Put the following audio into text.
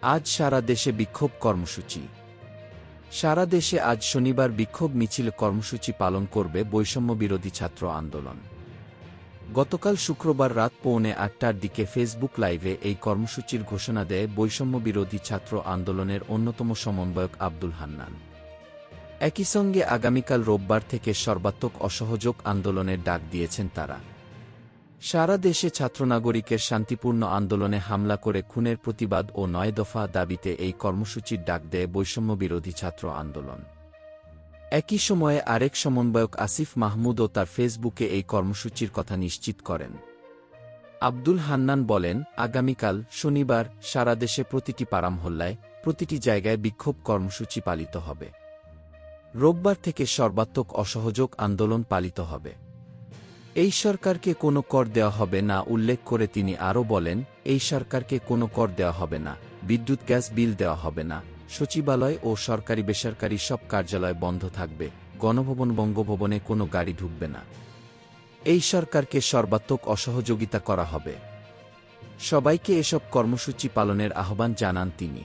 আজ সারা দেশে বিক্ষোভ কর্মসূচি। সারা দেশে আজ শনিবার বিক্ষোভ মিছিল কর্মসূচি পালন করবে বৈষম্যবিরোধী ছাত্র আন্দোলন। গতকাল শুক্রবার রাত 8:45টার দিকে ফেসবুক লাইভে এই কর্মসূচির ঘোষণা দেয় বৈষম্যবিরোধী ছাত্র আন্দোলনের অন্যতম সমন্বয়ক আব্দুল হান্নান। একই সঙ্গে আগামীকাল রোববার থেকে সর্বাত্মক অসহযোগ আন্দোলনের ডাক দিয়েছেন তারা। সারা দেশে ছাত্রনাগরিকের শান্তিপূর্ণ আন্দোলনে হামলা করে খুনের প্রতিবাদ ও ৯ দফা দাবিতে এই কর্মসূচির ডাক দেয় বৈষম্যবিরোধী ছাত্র আন্দোলন। একই সময়ে আরেক সমন্বয়ক আসিফ মাহমুদও তার ফেসবুকে এই কর্মসূচির কথা নিশ্চিত করেন। আব্দুল হান্নান বলেন, আগামীকাল শনিবার সারা দেশে প্রতিটি পাড়া-মহল্লায়, প্রতিটি জায়গায় বিক্ষোভ কর্মসূচি পালিত হবে। রোববার থেকে সর্বাত্মক অসহযোগ আন্দোলন পালিত হবে। এই সরকারকে কোনো কর দেওয়া হবে না উল্লেখ করে তিনি আরও বলেন, এই সরকারকে কোনো কর দেওয়া হবে না, বিদ্যুৎ গ্যাস বিল দেওয়া হবে না, সচিবালয় ও সরকারি বেসরকারি সব কার্যালয় বন্ধ থাকবে, গণভবন বঙ্গভবনে কোনো গাড়ি ঢুকবে না। এই সরকারকে সর্বাত্মক অসহযোগিতা করা হবে। সবাইকে এসব কর্মসূচি পালনের আহ্বান জানান তিনি।